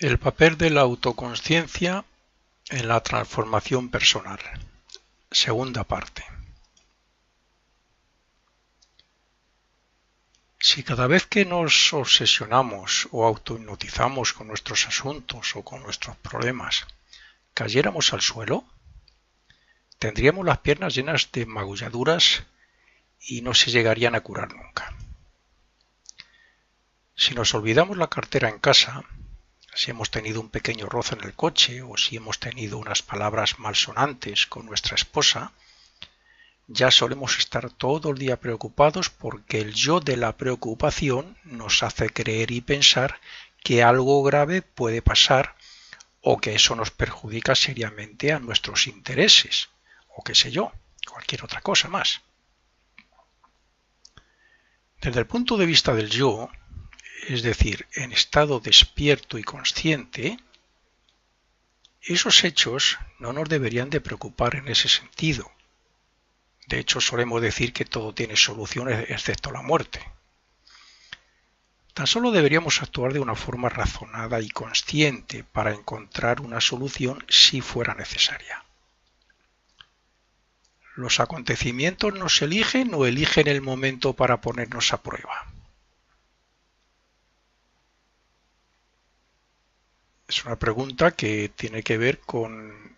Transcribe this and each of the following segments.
El papel de la autoconsciencia en la transformación personal. Segunda parte. Si cada vez que nos obsesionamos o autohipnotizamos con nuestros asuntos o con nuestros problemas cayéramos al suelo, tendríamos las piernas llenas de magulladuras y no se llegarían a curar nunca. Si nos olvidamos la cartera en casa, si hemos tenido un pequeño roce en el coche o si hemos tenido unas palabras malsonantes con nuestra esposa, ya solemos estar todo el día preocupados porque el yo de la preocupación nos hace creer y pensar que algo grave puede pasar o que eso nos perjudica seriamente a nuestros intereses o qué sé yo, cualquier otra cosa más. Desde el punto de vista del yo, es decir, en estado despierto y consciente, esos hechos no nos deberían de preocupar en ese sentido. De hecho, solemos decir que todo tiene soluciones excepto la muerte. Tan solo deberíamos actuar de una forma razonada y consciente para encontrar una solución si fuera necesaria. Los acontecimientos nos eligen o eligen el momento para ponernos a prueba. Es una pregunta que tiene que ver con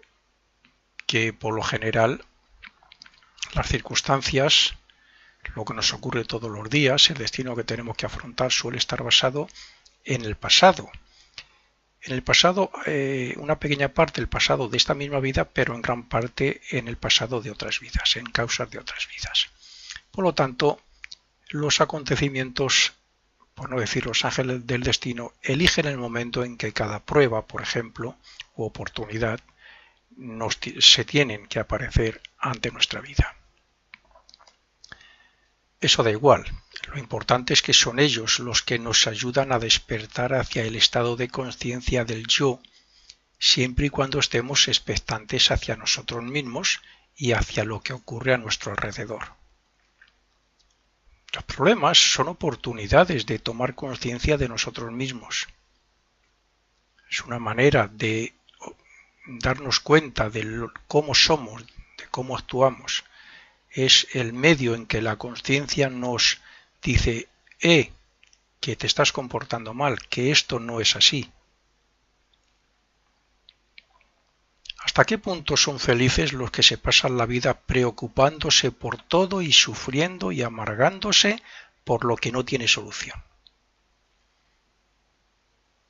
que por lo general las circunstancias, lo que nos ocurre todos los días, el destino que tenemos que afrontar suele estar basado en el pasado. En el pasado, una pequeña parte del pasado de esta misma vida, pero en gran parte en el pasado de otras vidas, en causas de otras vidas. Por lo tanto, los acontecimientos, por no decir los ángeles del destino, eligen el momento en que cada prueba, por ejemplo, u oportunidad, se tienen que aparecer ante nuestra vida. Eso da igual, lo importante es que son ellos los que nos ayudan a despertar hacia el estado de conciencia del yo, siempre y cuando estemos expectantes hacia nosotros mismos y hacia lo que ocurre a nuestro alrededor. Los problemas son oportunidades de tomar conciencia de nosotros mismos. Es una manera de darnos cuenta de cómo somos, de cómo actuamos. Es el medio en que la conciencia nos dice, que te estás comportando mal, que esto no es así. ¿Hasta qué punto son felices los que se pasan la vida preocupándose por todo y sufriendo y amargándose por lo que no tiene solución?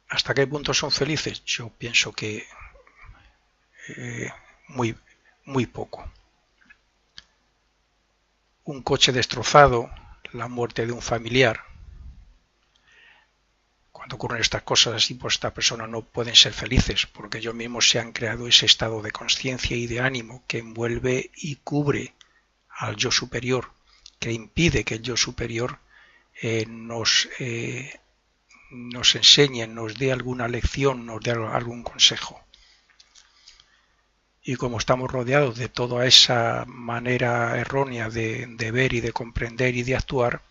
¿Hasta qué punto son felices? Yo pienso que muy poco. Un coche destrozado, la muerte de un familiar. Cuando ocurren estas cosas así, pues esta persona no pueden ser felices porque ellos mismos se han creado ese estado de conciencia y de ánimo que envuelve y cubre al yo superior, que impide que el yo superior nos enseñe, nos dé alguna lección, nos dé algún consejo. Y como estamos rodeados de toda esa manera errónea de ver y de comprender y de actuar,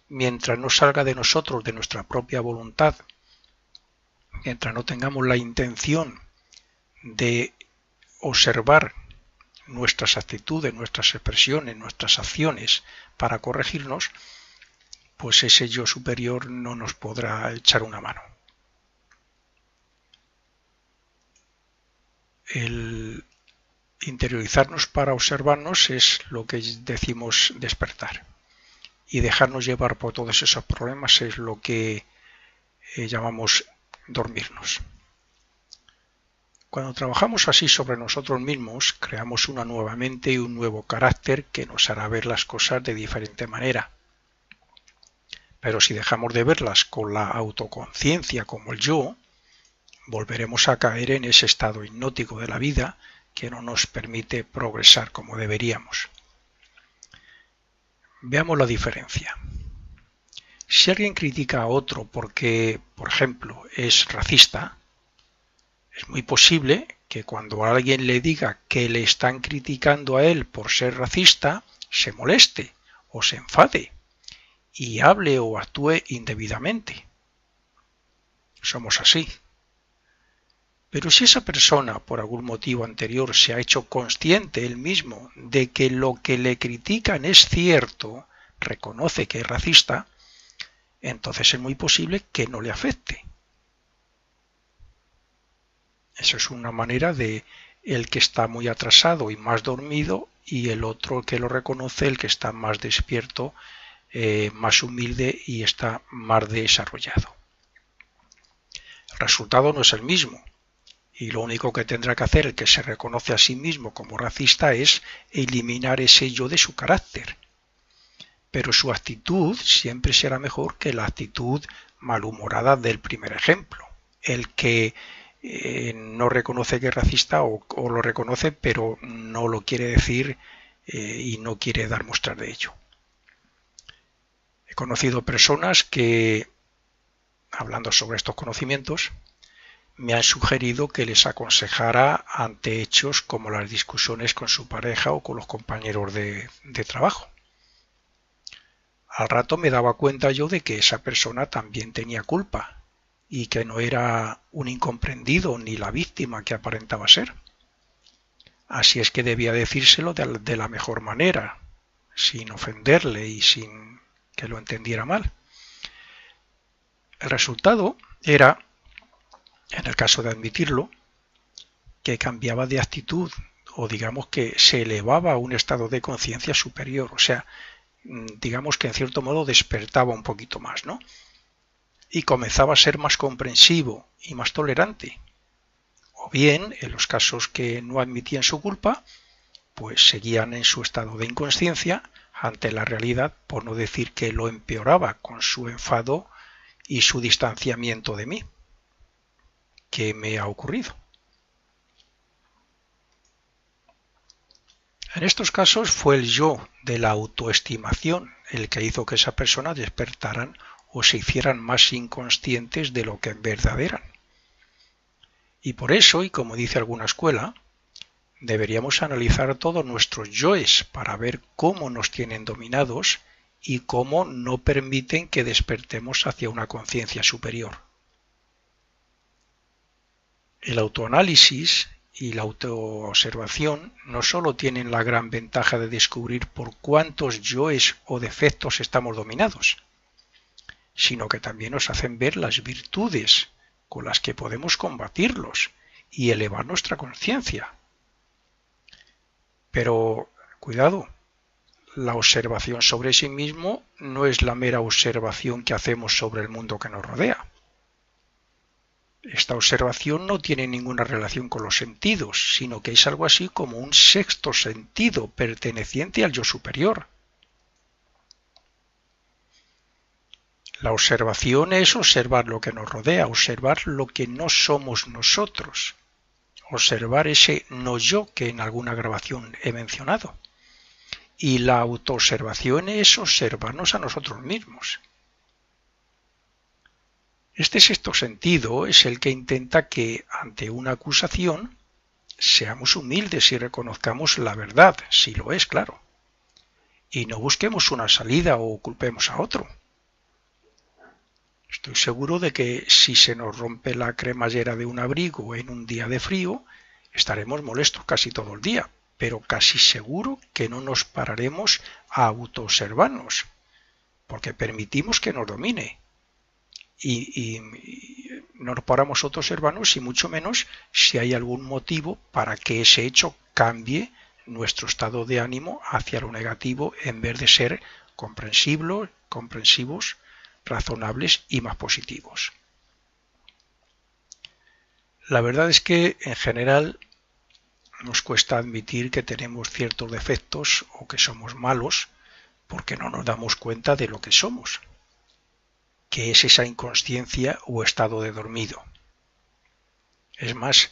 mientras no salga de nosotros, de nuestra propia voluntad, mientras no tengamos la intención de observar nuestras actitudes, nuestras expresiones, nuestras acciones para corregirnos, pues ese yo superior no nos podrá echar una mano. El interiorizarnos para observarnos es lo que decimos despertar. Y dejarnos llevar por todos esos problemas es lo que llamamos dormirnos. Cuando trabajamos así sobre nosotros mismos, creamos una nueva mente y un nuevo carácter que nos hará ver las cosas de diferente manera. Pero si dejamos de verlas con la autoconciencia como el yo, volveremos a caer en ese estado hipnótico de la vida que no nos permite progresar como deberíamos. Veamos la diferencia. Si alguien critica a otro porque, por ejemplo, es racista, es muy posible que cuando alguien le diga que le están criticando a él por ser racista, se moleste o se enfade y hable o actúe indebidamente. Somos así. Pero si esa persona, por algún motivo anterior, se ha hecho consciente él mismo de que lo que le critican es cierto, reconoce que es racista, entonces es muy posible que no le afecte. Eso es una manera de el que está muy atrasado y más dormido, y el otro que lo reconoce, el que está más despierto, más humilde y está más desarrollado. El resultado no es el mismo. Y lo único que tendrá que hacer el que se reconoce a sí mismo como racista es eliminar ese yo de su carácter. Pero su actitud siempre será mejor que la actitud malhumorada del primer ejemplo. El que no reconoce que es racista o lo reconoce pero no lo quiere decir y no quiere dar muestras de ello. He conocido personas que, hablando sobre estos conocimientos, me han sugerido que les aconsejara ante hechos como las discusiones con su pareja o con los compañeros de trabajo. Al rato me daba cuenta yo de que esa persona también tenía culpa y que no era un incomprendido ni la víctima que aparentaba ser. Así es que debía decírselo de la mejor manera, sin ofenderle y sin que lo entendiera mal. El resultado era, en el caso de admitirlo, que cambiaba de actitud o digamos que se elevaba a un estado de conciencia superior, o sea, digamos que en cierto modo despertaba un poquito más, ¿no? Y comenzaba a ser más comprensivo y más tolerante. O bien, en los casos que no admitían su culpa, pues seguían en su estado de inconsciencia ante la realidad, por no decir que lo empeoraba con su enfado y su distanciamiento de mí. ¿Qué me ha ocurrido? En estos casos fue el yo de la autoestimación el que hizo que esa persona despertaran o se hicieran más inconscientes de lo que en verdad eran. Y por eso, y como dice alguna escuela, deberíamos analizar todos nuestros yoes para ver cómo nos tienen dominados y cómo no permiten que despertemos hacia una conciencia superior. El autoanálisis y la autoobservación no solo tienen la gran ventaja de descubrir por cuántos yoes o defectos estamos dominados, sino que también nos hacen ver las virtudes con las que podemos combatirlos y elevar nuestra conciencia. Pero, cuidado, la observación sobre sí mismo no es la mera observación que hacemos sobre el mundo que nos rodea. Esta observación no tiene ninguna relación con los sentidos, sino que es algo así como un sexto sentido perteneciente al yo superior. La observación es observar lo que nos rodea, observar lo que no somos nosotros, observar ese no yo que en alguna grabación he mencionado. Y la autoobservación es observarnos a nosotros mismos. Este sexto sentido es el que intenta que, ante una acusación, seamos humildes y reconozcamos la verdad, si lo es, claro, y no busquemos una salida o culpemos a otro. Estoy seguro de que si se nos rompe la cremallera de un abrigo en un día de frío, estaremos molestos casi todo el día, pero casi seguro que no nos pararemos a autoobservarnos, porque permitimos que nos domine. Y no nos paramos a autoobservarnos y mucho menos si hay algún motivo para que ese hecho cambie nuestro estado de ánimo hacia lo negativo en vez de ser comprensivos, razonables y más positivos. La verdad es que en general nos cuesta admitir que tenemos ciertos defectos o que somos malos porque no nos damos cuenta de lo que somos, que es esa inconsciencia o estado de dormido. Es más,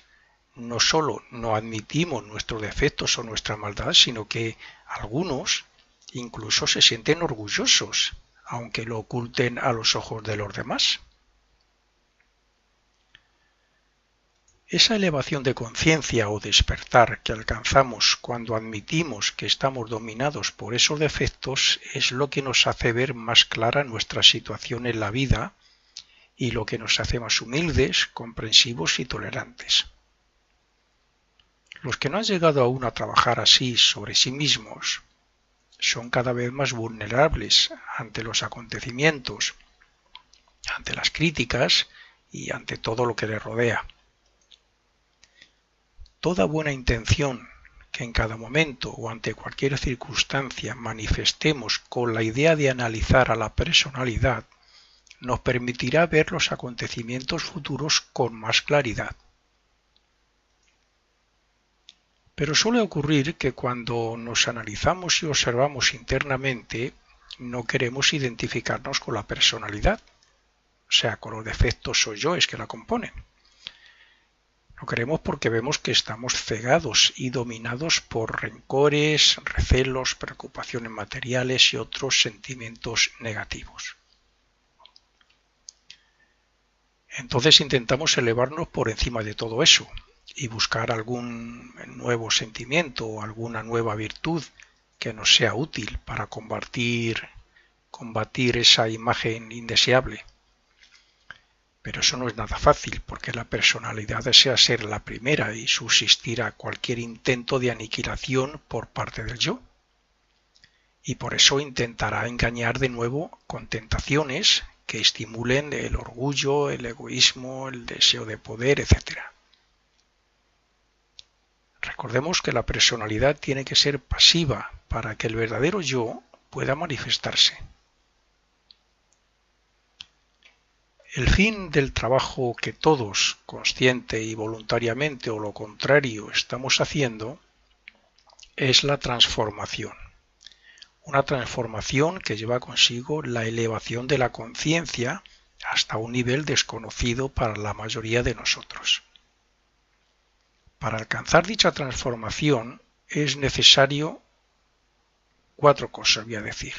no solo no admitimos nuestros defectos o nuestra maldad, sino que algunos incluso se sienten orgullosos, aunque lo oculten a los ojos de los demás. Esa elevación de conciencia o despertar que alcanzamos cuando admitimos que estamos dominados por esos defectos es lo que nos hace ver más clara nuestra situación en la vida y lo que nos hace más humildes, comprensivos y tolerantes. Los que no han llegado aún a trabajar así sobre sí mismos son cada vez más vulnerables ante los acontecimientos, ante las críticas y ante todo lo que les rodea. Toda buena intención que en cada momento o ante cualquier circunstancia manifestemos con la idea de analizar a la personalidad nos permitirá ver los acontecimientos futuros con más claridad. Pero suele ocurrir que cuando nos analizamos y observamos internamente, no queremos identificarnos con la personalidad, o sea, con los defectos o yoes que la componen. No queremos porque vemos que estamos cegados y dominados por rencores, recelos, preocupaciones materiales y otros sentimientos negativos. Entonces intentamos elevarnos por encima de todo eso y buscar algún nuevo sentimiento o alguna nueva virtud que nos sea útil para combatir esa imagen indeseable. Pero eso no es nada fácil, porque la personalidad desea ser la primera y subsistir a cualquier intento de aniquilación por parte del yo. Y por eso intentará engañar de nuevo con tentaciones que estimulen el orgullo, el egoísmo, el deseo de poder, etc. Recordemos que la personalidad tiene que ser pasiva para que el verdadero yo pueda manifestarse. El fin del trabajo que todos, consciente y voluntariamente o lo contrario, estamos haciendo, es la transformación. Una transformación que lleva consigo la elevación de la conciencia hasta un nivel desconocido para la mayoría de nosotros. Para alcanzar dicha transformación es necesario 4 cosas, voy a decir.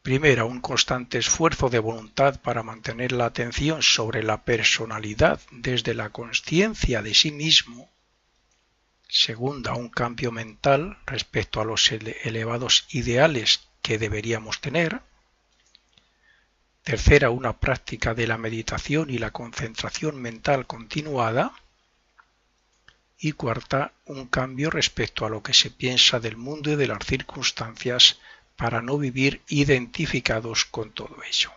Primero, un constante esfuerzo de voluntad para mantener la atención sobre la personalidad desde la consciencia de sí mismo. Segunda, un cambio mental respecto a los elevados ideales que deberíamos tener. Tercera, una práctica de la meditación y la concentración mental continuada. Y cuarta, un cambio respecto a lo que se piensa del mundo y de las circunstancias para no vivir identificados con todo ello.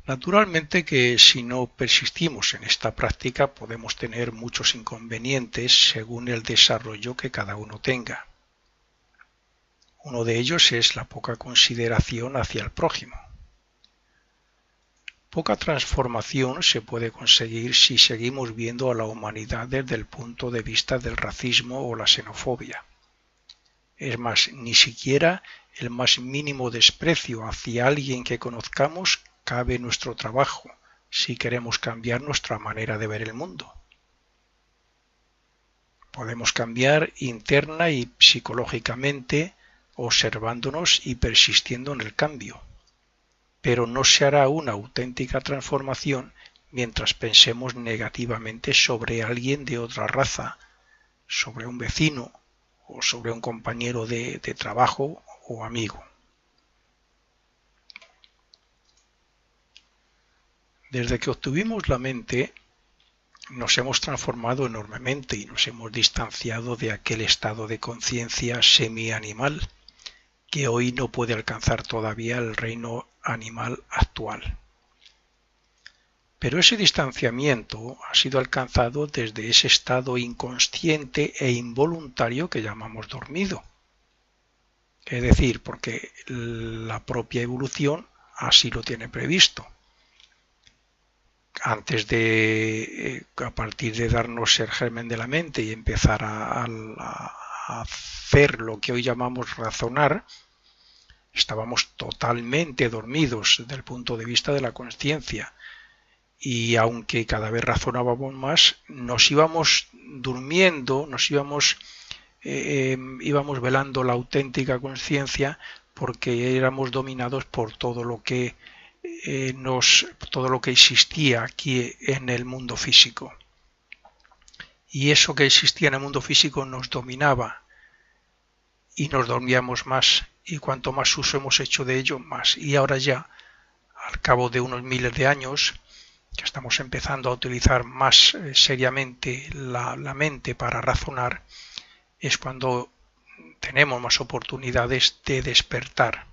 Naturalmente que si no persistimos en esta práctica podemos tener muchos inconvenientes según el desarrollo que cada uno tenga. Uno de ellos es la poca consideración hacia el prójimo. Poca transformación se puede conseguir si seguimos viendo a la humanidad desde el punto de vista del racismo o la xenofobia. Es más, ni siquiera el más mínimo desprecio hacia alguien que conozcamos cabe en nuestro trabajo si queremos cambiar nuestra manera de ver el mundo. Podemos cambiar interna y psicológicamente observándonos y persistiendo en el cambio, pero no se hará una auténtica transformación mientras pensemos negativamente sobre alguien de otra raza, sobre un vecino o sobre un compañero de trabajo o amigo. Desde que obtuvimos la mente, nos hemos transformado enormemente y nos hemos distanciado de aquel estado de conciencia semi-animal que hoy no puede alcanzar todavía el reino animal actual. Pero ese distanciamiento ha sido alcanzado desde ese estado inconsciente e involuntario que llamamos dormido. Es decir, porque la propia evolución así lo tiene previsto. Antes de, a partir de darnos el germen de la mente y empezar a hacer lo que hoy llamamos razonar, estábamos totalmente dormidos desde el punto de vista de la consciencia. Y aunque cada vez razonábamos más, nos íbamos durmiendo, íbamos velando la auténtica conciencia porque éramos dominados por todo lo que existía aquí en el mundo físico. Y eso que existía en el mundo físico nos dominaba y nos dormíamos más y cuanto más uso hemos hecho de ello, más. Y ahora ya, al cabo de unos miles de años, que estamos empezando a utilizar más seriamente la mente para razonar, es cuando tenemos más oportunidades de despertar,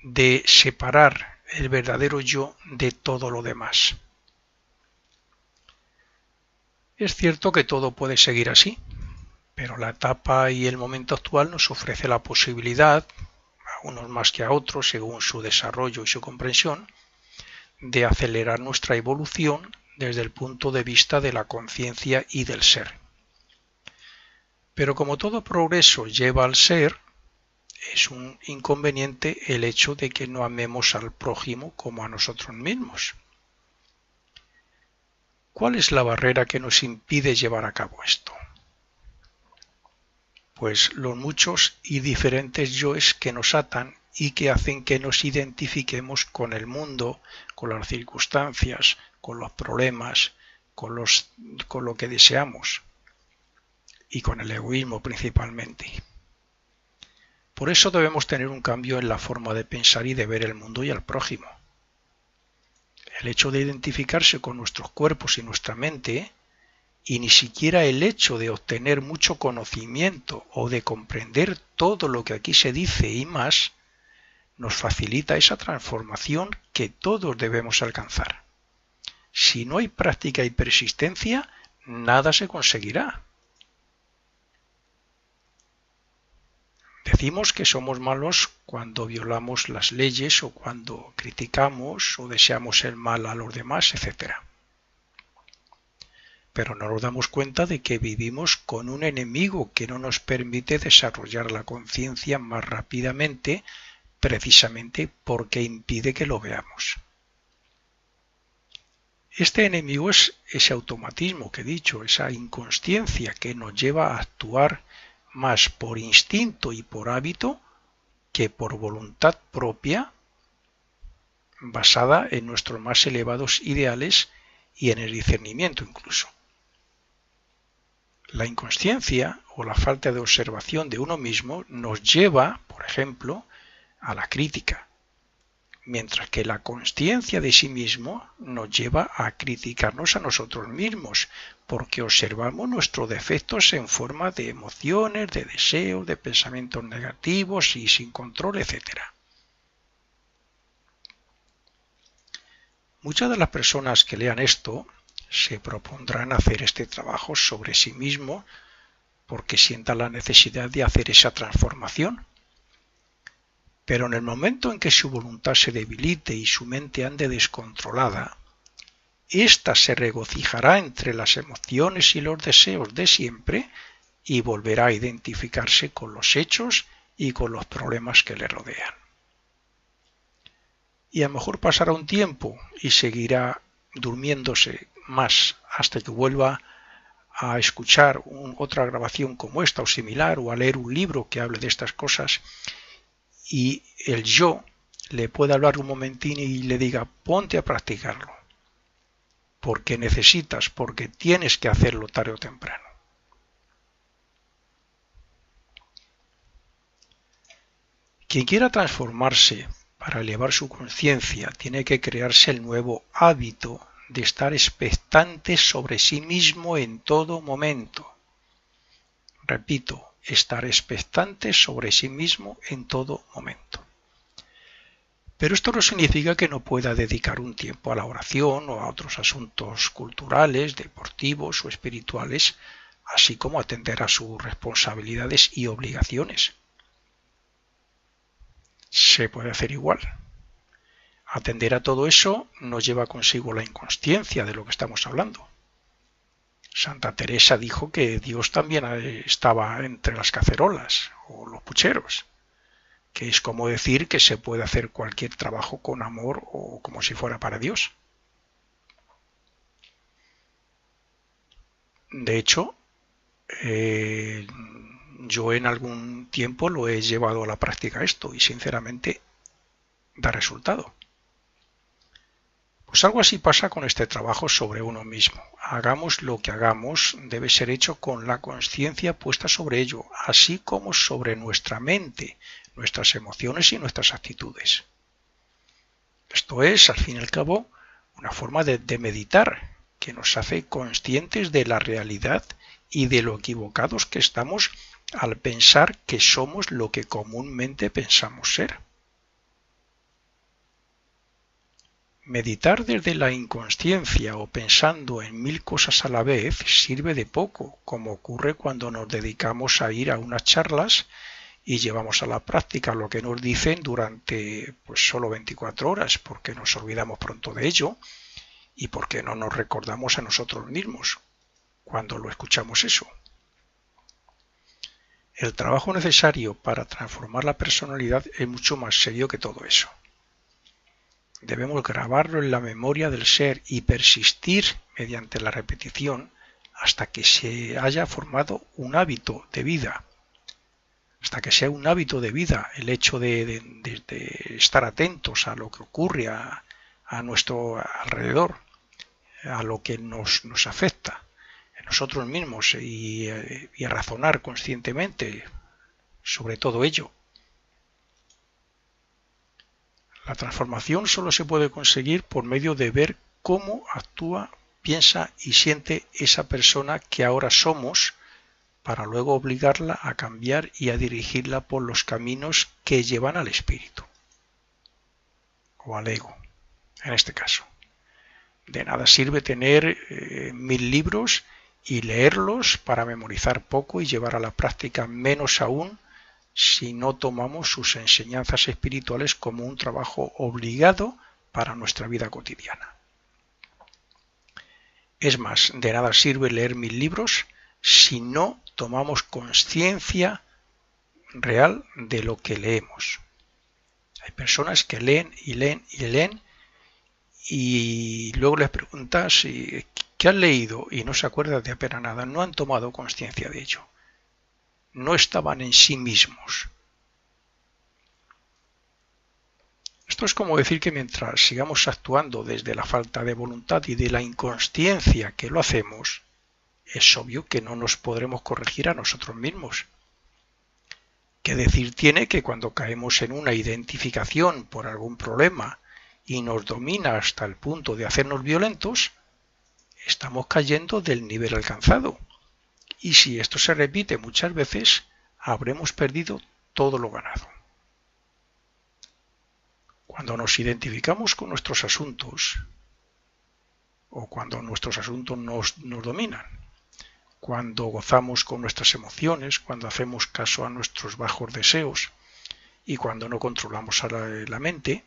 de separar el verdadero yo de todo lo demás. Es cierto que todo puede seguir así, pero la etapa y el momento actual nos ofrece la posibilidad, a unos más que a otros según su desarrollo y su comprensión, de acelerar nuestra evolución desde el punto de vista de la conciencia y del ser. Pero como todo progreso lleva al ser, es un inconveniente el hecho de que no amemos al prójimo como a nosotros mismos. ¿Cuál es la barrera que nos impide llevar a cabo esto? Pues los muchos y diferentes yoes que nos atan y que hacen que nos identifiquemos con el mundo, con las circunstancias, con los problemas, con lo que deseamos y con el egoísmo principalmente. Por eso debemos tener un cambio en la forma de pensar y de ver el mundo y al prójimo. El hecho de identificarse con nuestros cuerpos y nuestra mente, y ni siquiera el hecho de obtener mucho conocimiento o de comprender todo lo que aquí se dice y más, nos facilita esa transformación que todos debemos alcanzar. Si no hay práctica y persistencia, nada se conseguirá. Decimos que somos malos cuando violamos las leyes o cuando criticamos o deseamos el mal a los demás, etc. Pero no nos damos cuenta de que vivimos con un enemigo que no nos permite desarrollar la conciencia más rápidamente, precisamente porque impide que lo veamos. Este enemigo es ese automatismo que he dicho, esa inconsciencia que nos lleva a actuar más por instinto y por hábito que por voluntad propia, basada en nuestros más elevados ideales y en el discernimiento incluso. La inconsciencia o la falta de observación de uno mismo nos lleva, por ejemplo, a la crítica, mientras que la consciencia de sí mismo nos lleva a criticarnos a nosotros mismos, porque observamos nuestros defectos en forma de emociones, de deseos, de pensamientos negativos y sin control, etc. Muchas de las personas que lean esto se propondrán hacer este trabajo sobre sí mismo porque sientan la necesidad de hacer esa transformación. Pero en el momento en que su voluntad se debilite y su mente ande descontrolada, ésta se regocijará entre las emociones y los deseos de siempre y volverá a identificarse con los hechos y con los problemas que le rodean. Y a lo mejor pasará un tiempo y seguirá durmiéndose más hasta que vuelva a escuchar otra grabación como esta o similar o a leer un libro que hable de estas cosas y el yo le puede hablar un momentín y le diga ponte a practicarlo porque necesitas, porque tienes que hacerlo tarde o temprano. Quien quiera transformarse para elevar su conciencia tiene que crearse el nuevo hábito de estar expectante sobre sí mismo en todo momento. Repito, estar expectante sobre sí mismo en todo momento. Pero esto no significa que no pueda dedicar un tiempo a la oración o a otros asuntos culturales, deportivos o espirituales, así como atender a sus responsabilidades y obligaciones. Se puede hacer igual. Atender a todo eso nos lleva consigo la inconsciencia de lo que estamos hablando. Santa Teresa dijo que Dios también estaba entre las cacerolas o los pucheros, que es como decir que se puede hacer cualquier trabajo con amor o como si fuera para Dios. De hecho, yo en algún tiempo lo he llevado a la práctica esto y sinceramente da resultado. Pues algo así pasa con este trabajo sobre uno mismo. Hagamos lo que hagamos, debe ser hecho con la conciencia puesta sobre ello, así como sobre nuestra mente, nuestras emociones y nuestras actitudes. Esto es, al fin y al cabo, una forma de meditar que nos hace conscientes de la realidad y de lo equivocados que estamos al pensar que somos lo que comúnmente pensamos ser. Meditar desde la inconsciencia o pensando en mil cosas a la vez sirve de poco, como ocurre cuando nos dedicamos a ir a unas charlas y llevamos a la práctica lo que nos dicen durante solo 24 horas, porque nos olvidamos pronto de ello y porque no nos recordamos a nosotros mismos cuando lo escuchamos eso. El trabajo necesario para transformar la personalidad es mucho más serio que todo eso. Debemos grabarlo en la memoria del ser y persistir mediante la repetición hasta que se haya formado un hábito de vida. Hasta que sea un hábito de vida el hecho de estar atentos a lo que ocurre a nuestro alrededor, a lo que nos afecta en nosotros mismos y a razonar conscientemente sobre todo ello. La transformación solo se puede conseguir por medio de ver cómo actúa, piensa y siente esa persona que ahora somos, para luego obligarla a cambiar y a dirigirla por los caminos que llevan al espíritu, o al ego, en este caso. De nada sirve tener 1000 libros y leerlos para memorizar poco y llevar a la práctica menos aún si no tomamos sus enseñanzas espirituales como un trabajo obligado para nuestra vida cotidiana. Es más, de nada sirve leer 1000 libros si no tomamos conciencia real de lo que leemos. Hay personas que leen y leen y leen y luego les preguntas ¿qué han leído? Y no se acuerdan de apenas nada, no han tomado conciencia de ello. No estaban en sí mismos. Esto es como decir que mientras sigamos actuando desde la falta de voluntad y de la inconsciencia que lo hacemos, es obvio que no nos podremos corregir a nosotros mismos. ¿Qué decir tiene que cuando caemos en una identificación por algún problema y nos domina hasta el punto de hacernos violentos, estamos cayendo del nivel alcanzado? Y si esto se repite muchas veces, habremos perdido todo lo ganado. Cuando nos identificamos con nuestros asuntos, o cuando nuestros asuntos nos dominan, cuando gozamos con nuestras emociones, cuando hacemos caso a nuestros bajos deseos y cuando no controlamos a la mente,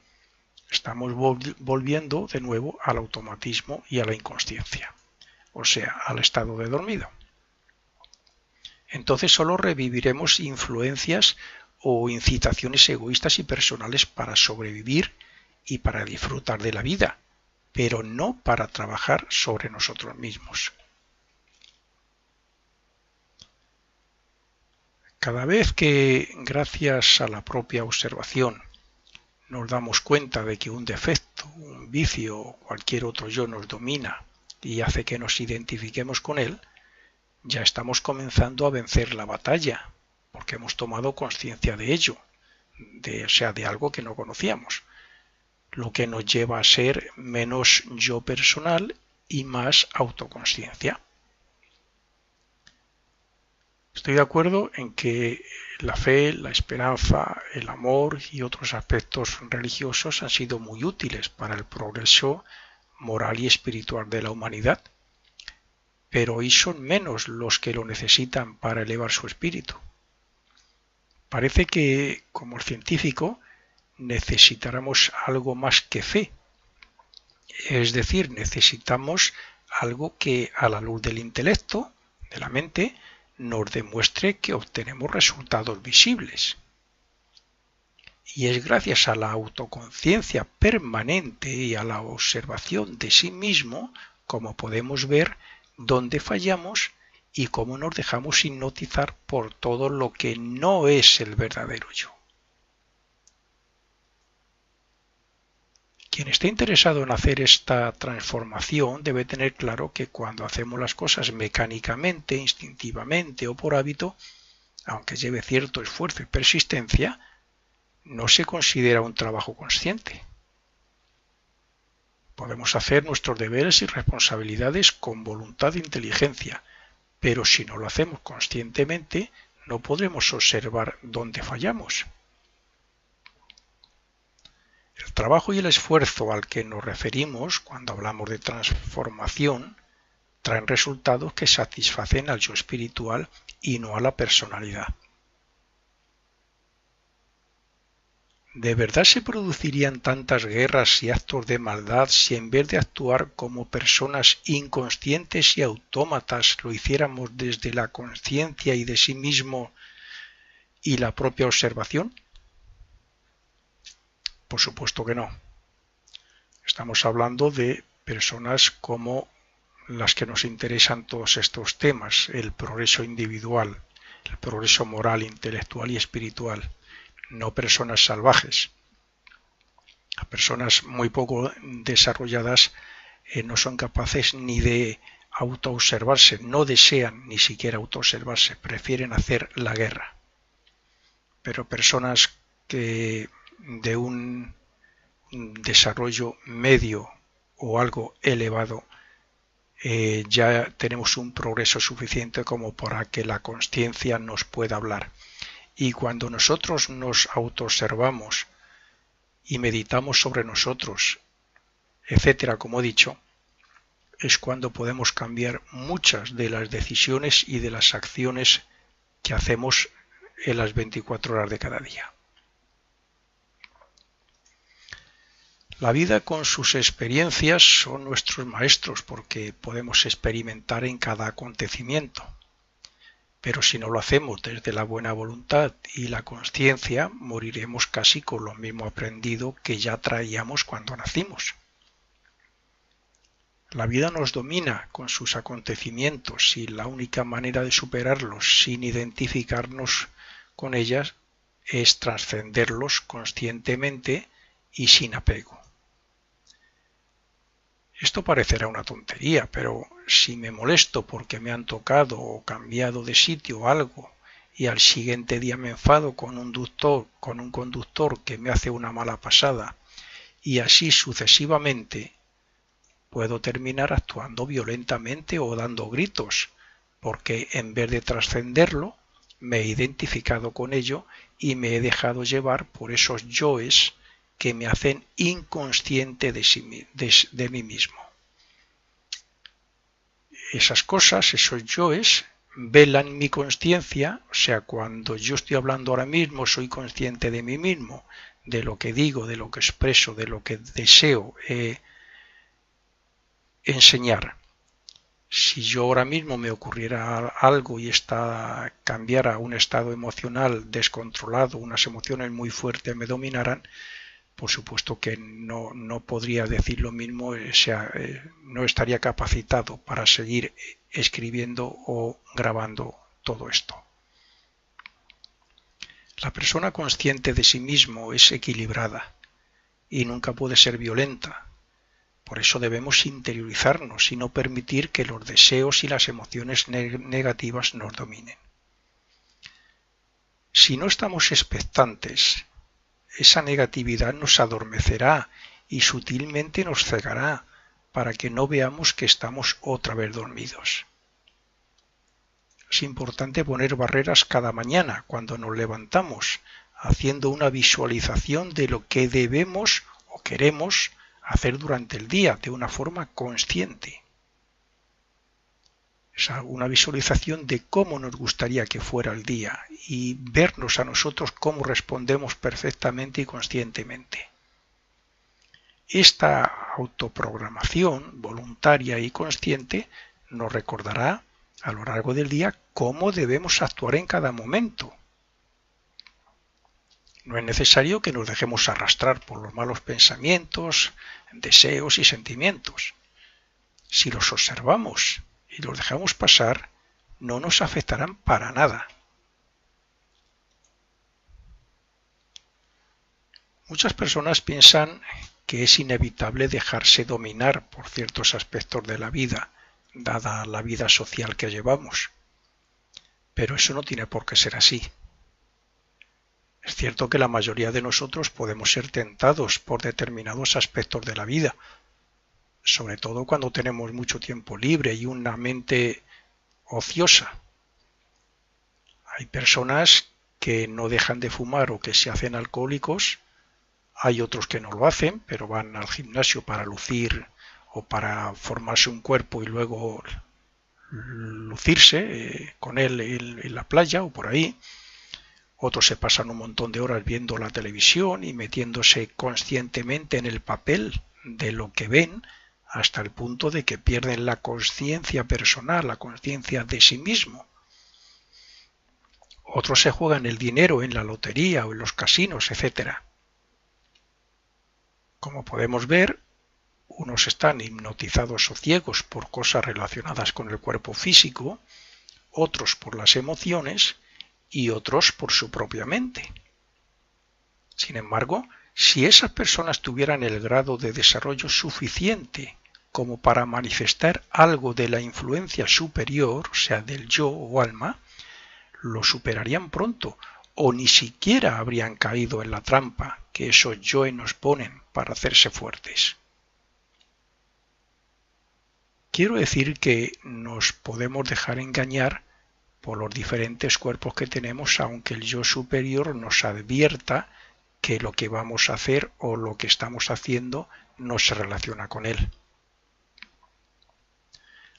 estamos volviendo de nuevo al automatismo y a la inconsciencia, o sea, al estado de dormido. Entonces solo reviviremos influencias o incitaciones egoístas y personales para sobrevivir y para disfrutar de la vida, pero no para trabajar sobre nosotros mismos. Cada vez que, gracias a la propia observación, nos damos cuenta de que un defecto, un vicio o cualquier otro yo nos domina y hace que nos identifiquemos con él, ya estamos comenzando a vencer la batalla, porque hemos tomado conciencia de ello, de algo que no conocíamos, lo que nos lleva a ser menos yo personal y más autoconsciencia. Estoy de acuerdo en que la fe, la esperanza, el amor y otros aspectos religiosos han sido muy útiles para el progreso moral y espiritual de la humanidad, pero hoy son menos los que lo necesitan para elevar su espíritu. Parece que, como el científico, necesitáramos algo más que fe. Es decir, necesitamos algo que, a la luz del intelecto, de la mente, nos demuestre que obtenemos resultados visibles. Y es gracias a la autoconciencia permanente y a la observación de sí mismo como podemos ver dónde fallamos y cómo nos dejamos hipnotizar por todo lo que no es el verdadero yo. Quien esté interesado en hacer esta transformación debe tener claro que cuando hacemos las cosas mecánicamente, instintivamente o por hábito, aunque lleve cierto esfuerzo y persistencia, no se considera un trabajo consciente. Podemos hacer nuestros deberes y responsabilidades con voluntad e inteligencia, pero si no lo hacemos conscientemente, no podremos observar dónde fallamos. El trabajo y el esfuerzo al que nos referimos cuando hablamos de transformación traen resultados que satisfacen al yo espiritual y no a la personalidad. ¿De verdad se producirían tantas guerras y actos de maldad si en vez de actuar como personas inconscientes y autómatas lo hiciéramos desde la conciencia y de sí mismo y la propia observación? Por supuesto que no. Estamos hablando de personas como las que nos interesan todos estos temas, el progreso individual, el progreso moral, intelectual y espiritual. No personas salvajes. Las personas muy poco desarrolladas no son capaces ni de autoobservarse, no desean ni siquiera autoobservarse, prefieren hacer la guerra. Pero personas que de un desarrollo medio o algo elevado ya tenemos un progreso suficiente como para que la consciencia nos pueda hablar. Y cuando nosotros nos autoobservamos y meditamos sobre nosotros, etcétera, como he dicho, es cuando podemos cambiar muchas de las decisiones y de las acciones que hacemos en las 24 horas de cada día. La vida con sus experiencias son nuestros maestros porque podemos experimentar en cada acontecimiento. Pero si no lo hacemos desde la buena voluntad y la conciencia, moriremos casi con lo mismo aprendido que ya traíamos cuando nacimos. La vida nos domina con sus acontecimientos y la única manera de superarlos sin identificarnos con ellas es trascenderlos conscientemente y sin apego. Esto parecerá una tontería, pero si me molesto porque me han tocado o cambiado de sitio algo y al siguiente día me enfado con un conductor que me hace una mala pasada y así sucesivamente, puedo terminar actuando violentamente o dando gritos, porque en vez de trascenderlo, me he identificado con ello y me he dejado llevar por esos yoes que me hacen inconsciente de mí mismo. Esas cosas, esos yoes, velan mi consciencia, o sea, cuando yo estoy hablando ahora mismo, soy consciente de mí mismo, de lo que digo, de lo que expreso, de lo que deseo enseñar. Si yo ahora mismo me ocurriera algo y cambiara un estado emocional descontrolado, unas emociones muy fuertes me dominaran, por supuesto que no podría decir lo mismo, no estaría capacitado para seguir escribiendo o grabando todo esto. La persona consciente de sí mismo es equilibrada y nunca puede ser violenta. Por eso debemos interiorizarnos y no permitir que los deseos y las emociones negativas nos dominen. Si no estamos expectantes, esa negatividad nos adormecerá y sutilmente nos cegará para que no veamos que estamos otra vez dormidos. Es importante poner barreras cada mañana cuando nos levantamos, haciendo una visualización de lo que debemos o queremos hacer durante el día de una forma consciente. Es una visualización de cómo nos gustaría que fuera el día y vernos a nosotros cómo respondemos perfectamente y conscientemente. Esta autoprogramación voluntaria y consciente nos recordará a lo largo del día cómo debemos actuar en cada momento. No es necesario que nos dejemos arrastrar por los malos pensamientos, deseos y sentimientos. Si los observamos y los dejamos pasar, no nos afectarán para nada. Muchas personas piensan que es inevitable dejarse dominar por ciertos aspectos de la vida, dada la vida social que llevamos. Pero eso no tiene por qué ser así. Es cierto que la mayoría de nosotros podemos ser tentados por determinados aspectos de la vida, sobre todo cuando tenemos mucho tiempo libre y una mente ociosa. Hay personas que no dejan de fumar o que se hacen alcohólicos, hay otros que no lo hacen, pero van al gimnasio para lucir o para formarse un cuerpo y luego lucirse con él en la playa o por ahí. Otros se pasan un montón de horas viendo la televisión y metiéndose conscientemente en el papel de lo que ven, hasta el punto de que pierden la conciencia personal, la conciencia de sí mismo. Otros se juegan el dinero en la lotería o en los casinos, etc. Como podemos ver, unos están hipnotizados o ciegos por cosas relacionadas con el cuerpo físico, otros por las emociones y otros por su propia mente. Sin embargo, si esas personas tuvieran el grado de desarrollo suficiente como para manifestar algo de la influencia superior, o sea, del yo o alma, lo superarían pronto o ni siquiera habrían caído en la trampa que esos yoes nos ponen para hacerse fuertes. Quiero decir que nos podemos dejar engañar por los diferentes cuerpos que tenemos, aunque el yo superior nos advierta que lo que vamos a hacer o lo que estamos haciendo no se relaciona con él.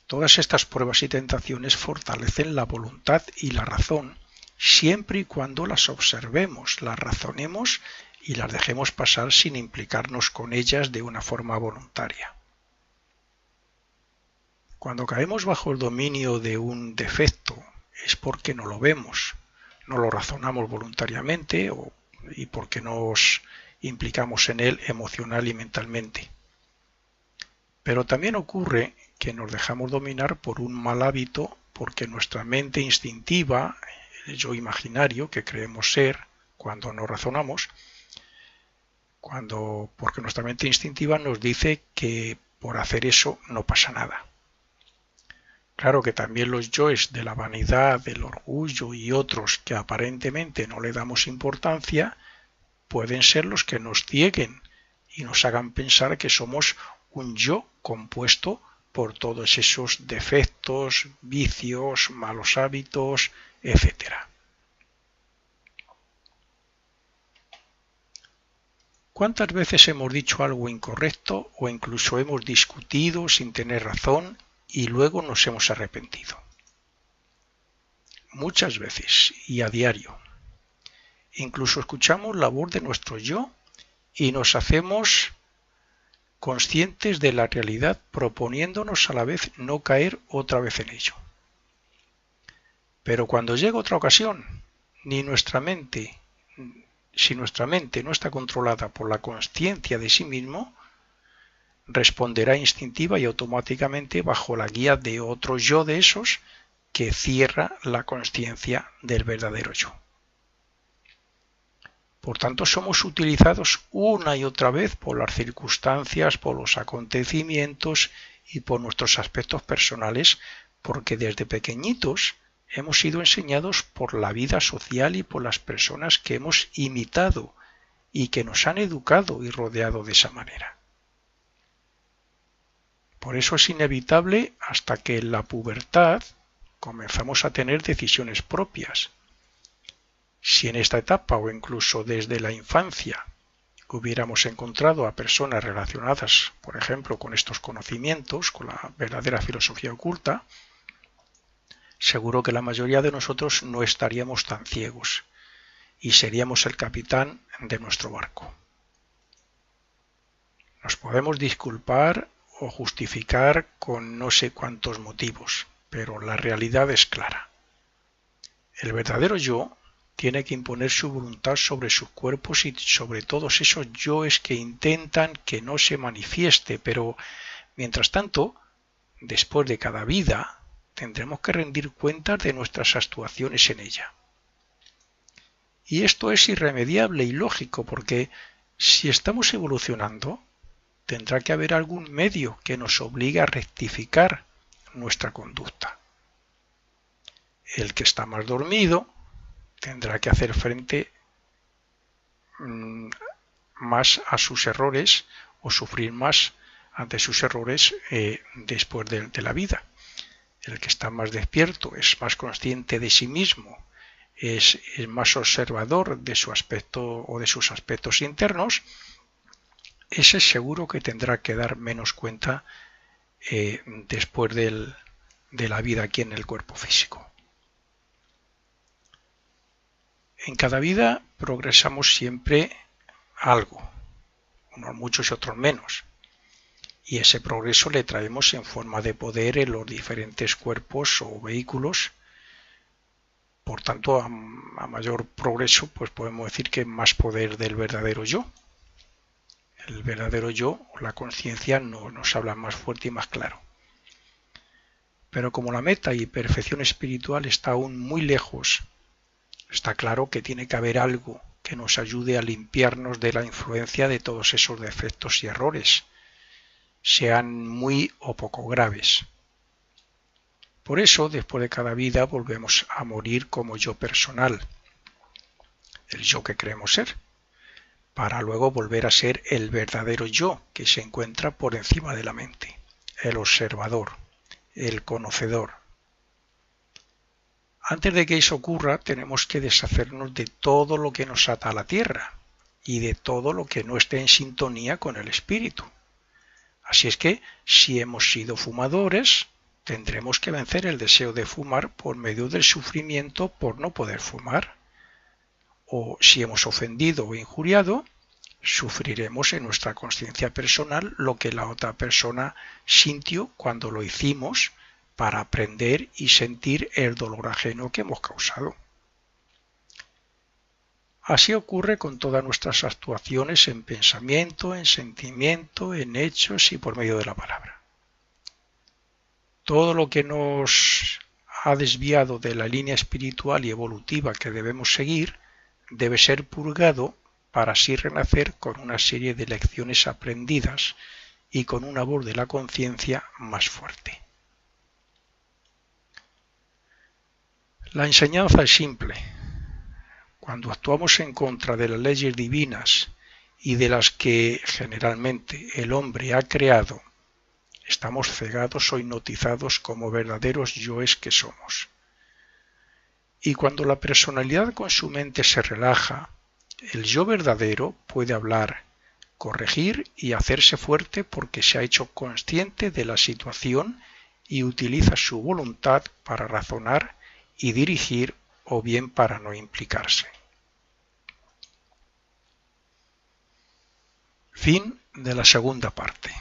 Todas estas pruebas y tentaciones fortalecen la voluntad y la razón, siempre y cuando las observemos, las razonemos y las dejemos pasar sin implicarnos con ellas de una forma voluntaria. Cuando caemos bajo el dominio de un defecto es porque no lo vemos, no lo razonamos voluntariamente y porque nos implicamos en él emocional y mentalmente. Pero también ocurre que nos dejamos dominar por un mal hábito porque nuestra mente instintiva, el yo imaginario que creemos ser cuando no razonamos, porque nuestra mente instintiva nos dice que por hacer eso no pasa nada. Claro que también los yoes de la vanidad, del orgullo y otros que aparentemente no le damos importancia, pueden ser los que nos cieguen y nos hagan pensar que somos un yo compuesto por todos esos defectos, vicios, malos hábitos, etc. ¿Cuántas veces hemos dicho algo incorrecto o incluso hemos discutido sin tener razón y luego nos hemos arrepentido? Muchas veces y a diario. Incluso escuchamos la voz de nuestro yo y nos hacemos conscientes de la realidad, proponiéndonos a la vez no caer otra vez en ello. Pero cuando llega otra ocasión, si nuestra mente no está controlada por la consciencia de sí mismo, responderá instintiva y automáticamente bajo la guía de otro yo de esos que cierra la consciencia del verdadero yo. Por tanto, somos utilizados una y otra vez por las circunstancias, por los acontecimientos y por nuestros aspectos personales, porque desde pequeñitos hemos sido enseñados por la vida social y por las personas que hemos imitado y que nos han educado y rodeado de esa manera. Por eso es inevitable hasta que en la pubertad comenzamos a tener decisiones propias. Si en esta etapa o incluso desde la infancia hubiéramos encontrado a personas relacionadas, por ejemplo, con estos conocimientos, con la verdadera filosofía oculta, seguro que la mayoría de nosotros no estaríamos tan ciegos y seríamos el capitán de nuestro barco. Nos podemos disculpar o justificar con no sé cuántos motivos, pero la realidad es clara. El verdadero yo tiene que imponer su voluntad sobre sus cuerpos y sobre todos esos yoes que intentan que no se manifieste, pero mientras tanto, después de cada vida, tendremos que rendir cuentas de nuestras actuaciones en ella. Y esto es irremediable y lógico porque si estamos evolucionando, tendrá que haber algún medio que nos obligue a rectificar nuestra conducta. El que está más dormido tendrá que hacer frente más a sus errores o sufrir más ante sus errores después de la vida. El que está más despierto es más consciente de sí mismo, es más observador de su aspecto o de sus aspectos internos. Ese seguro que tendrá que dar menos cuenta después de la vida aquí en el cuerpo físico. En cada vida progresamos siempre algo, unos muchos y otros menos, y ese progreso le traemos en forma de poder en los diferentes cuerpos o vehículos. Por tanto, a mayor progreso, pues podemos decir que más poder del verdadero yo. El verdadero yo, o la conciencia, nos habla más fuerte y más claro. Pero como la meta y perfección espiritual está aún muy lejos, está claro que tiene que haber algo que nos ayude a limpiarnos de la influencia de todos esos defectos y errores, sean muy o poco graves. Por eso, después de cada vida, volvemos a morir como yo personal, el yo que creemos ser, para luego volver a ser el verdadero yo que se encuentra por encima de la mente, el observador, el conocedor. Antes de que eso ocurra, tenemos que deshacernos de todo lo que nos ata a la tierra y de todo lo que no esté en sintonía con el espíritu. Así es que, si hemos sido fumadores, tendremos que vencer el deseo de fumar por medio del sufrimiento por no poder fumar. O si hemos ofendido o injuriado, sufriremos en nuestra conciencia personal lo que la otra persona sintió cuando lo hicimos, para aprender y sentir el dolor ajeno que hemos causado. Así ocurre con todas nuestras actuaciones en pensamiento, en sentimiento, en hechos y por medio de la palabra. Todo lo que nos ha desviado de la línea espiritual y evolutiva que debemos seguir debe ser purgado para así renacer con una serie de lecciones aprendidas y con una voz de la conciencia más fuerte. La enseñanza es simple. Cuando actuamos en contra de las leyes divinas y de las que generalmente el hombre ha creado, estamos cegados o hipnotizados como verdaderos yoes que somos. Y cuando la personalidad con su mente se relaja, el yo verdadero puede hablar, corregir y hacerse fuerte porque se ha hecho consciente de la situación y utiliza su voluntad para razonar y dirigir o bien para no implicarse. Fin de la segunda parte.